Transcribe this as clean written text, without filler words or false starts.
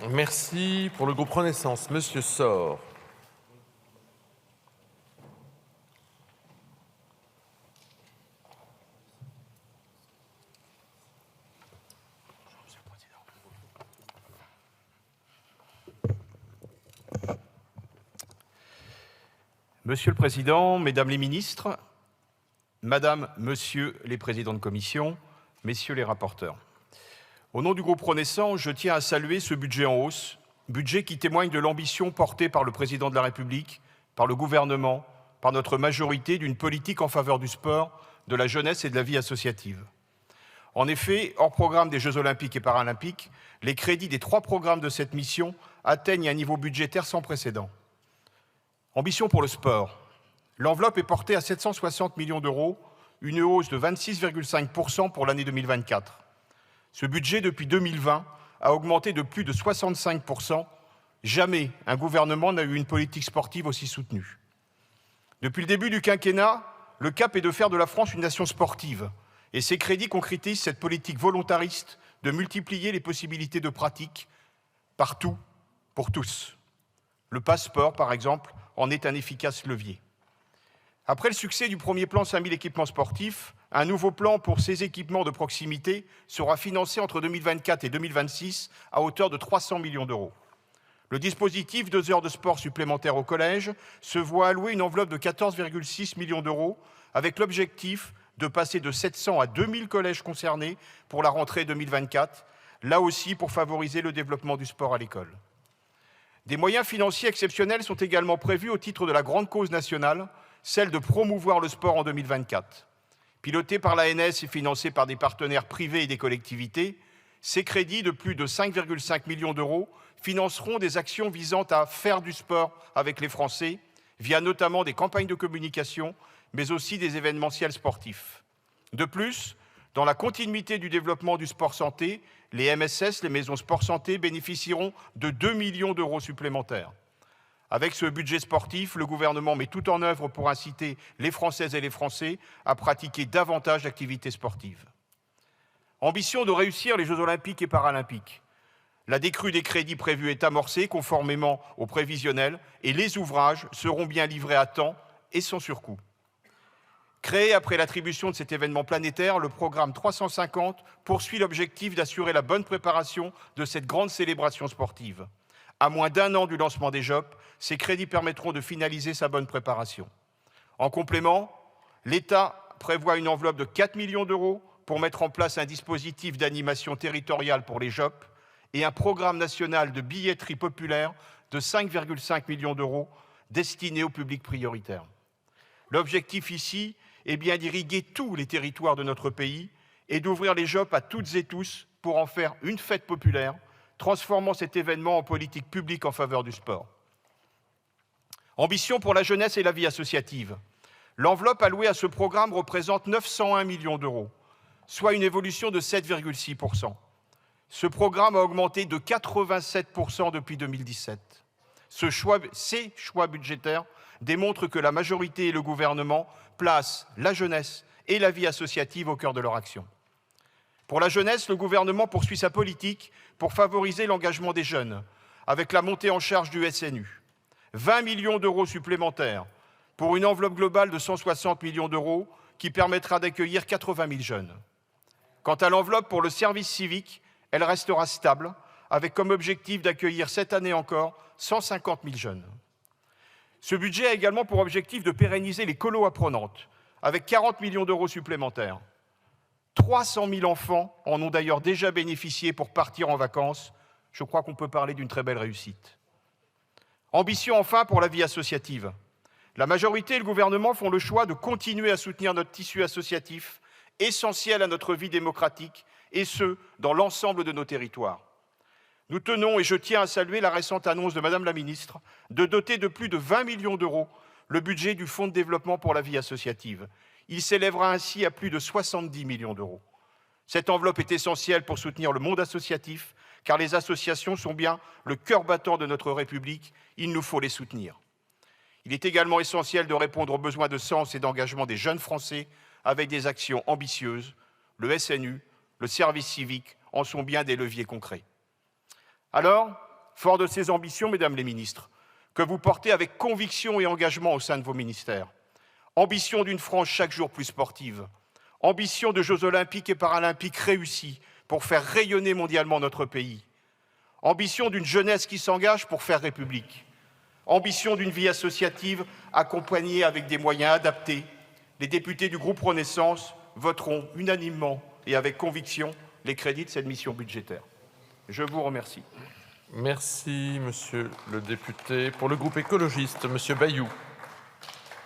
Merci. Pour le groupe Renaissance, Monsieur Sor. Monsieur le Président, Mesdames les ministres, Madame, Monsieur les présidents de commission, Messieurs les rapporteurs. Au nom du groupe Renaissance, je tiens à saluer ce budget en hausse, budget qui témoigne de l'ambition portée par le Président de la République, par le gouvernement, par notre majorité d'une politique en faveur du sport, de la jeunesse et de la vie associative. En effet, hors programme des Jeux Olympiques et Paralympiques, les crédits des 3 programmes de cette mission atteignent un niveau budgétaire sans précédent. Ambition pour le sport. L'enveloppe est portée à 760 millions d'euros, une hausse de 26,5% pour l'année 2024. Ce budget, depuis 2020, a augmenté de plus de 65%. Jamais un gouvernement n'a eu une politique sportive aussi soutenue. Depuis le début du quinquennat, le cap est de faire de la France une nation sportive. Et ces crédits concrétisent cette politique volontariste de multiplier les possibilités de pratique partout, pour tous. Le Passeport, par exemple, en est un efficace levier. Après le succès du premier plan 5000 équipements sportifs, un nouveau plan pour ces équipements de proximité sera financé entre 2024 et 2026 à hauteur de 300 millions d'euros. Le dispositif 2 heures de sport supplémentaires au collège se voit allouer une enveloppe de 14,6 millions d'euros avec l'objectif de passer de 700 à 2000 collèges concernés pour la rentrée 2024, là aussi pour favoriser le développement du sport à l'école. Des moyens financiers exceptionnels sont également prévus au titre de la grande cause nationale, celle de promouvoir le sport en 2024. Pilotés par l'ANS et financés par des partenaires privés et des collectivités, ces crédits de plus de 5,5 millions d'euros financeront des actions visant à faire du sport avec les Français, via notamment des campagnes de communication, mais aussi des événementiels sportifs. De plus, dans la continuité du développement du sport santé, les MSS, les maisons sport santé, bénéficieront de 2 millions d'euros supplémentaires. Avec ce budget sportif, le gouvernement met tout en œuvre pour inciter les Françaises et les Français à pratiquer davantage d'activités sportives. Ambition de réussir les Jeux Olympiques et Paralympiques. La décrue des crédits prévus est amorcée conformément au prévisionnel et les ouvrages seront bien livrés à temps et sans surcoût. Créé après l'attribution de cet événement planétaire, le programme 350 poursuit l'objectif d'assurer la bonne préparation de cette grande célébration sportive. À moins d'1 an du lancement des Jeux, ces crédits permettront de finaliser sa bonne préparation. En complément, l'État prévoit une enveloppe de 4 millions d'euros pour mettre en place un dispositif d'animation territoriale pour les Jeux et un programme national de billetterie populaire de 5,5 millions d'euros destiné au public prioritaire. L'objectif ici est bien d'irriguer tous les territoires de notre pays et d'ouvrir les Jeux à toutes et tous pour en faire une fête populaire, transformant cet événement en politique publique en faveur du sport. Ambition pour la jeunesse et la vie associative. L'enveloppe allouée à ce programme représente 901 millions d'euros, soit une évolution de 7,6%. Ce programme a augmenté de 87% depuis 2017. Ces choix budgétaires démontrent que la majorité et le gouvernement placent la jeunesse et la vie associative au cœur de leur action. Pour la jeunesse, le gouvernement poursuit sa politique pour favoriser l'engagement des jeunes, avec la montée en charge du SNU. 20 millions d'euros supplémentaires pour une enveloppe globale de 160 millions d'euros qui permettra d'accueillir 80 000 jeunes. Quant à l'enveloppe pour le service civique, elle restera stable, avec comme objectif d'accueillir cette année encore 150 000 jeunes. Ce budget a également pour objectif de pérenniser les colos apprenantes, avec 40 millions d'euros supplémentaires. 300 000 enfants en ont d'ailleurs déjà bénéficié pour partir en vacances. Je crois qu'on peut parler d'une très belle réussite. Ambition enfin pour la vie associative. La majorité et le gouvernement font le choix de continuer à soutenir notre tissu associatif, essentiel à notre vie démocratique, et ce, dans l'ensemble de nos territoires. Nous tenons, et je tiens à saluer la récente annonce de Madame la Ministre, de doter de plus de 20 millions d'euros le budget du Fonds de développement pour la vie associative. Il s'élèvera ainsi à plus de 70 millions d'euros. Cette enveloppe est essentielle pour soutenir le monde associatif, car les associations sont bien le cœur battant de notre République. Il nous faut les soutenir. Il est également essentiel de répondre aux besoins de sens et d'engagement des jeunes Français avec des actions ambitieuses. Le SNU, le service civique en sont bien des leviers concrets. Alors, fort de ces ambitions, mesdames les ministres, que vous portez avec conviction et engagement au sein de vos ministères. Ambition d'une France chaque jour plus sportive. Ambition de Jeux olympiques et paralympiques réussis pour faire rayonner mondialement notre pays. Ambition d'une jeunesse qui s'engage pour faire République. Ambition d'une vie associative accompagnée avec des moyens adaptés. Les députés du groupe Renaissance voteront unanimement et avec conviction les crédits de cette mission budgétaire. Je vous remercie. Merci, monsieur le député. Pour le groupe écologiste, monsieur Bayou.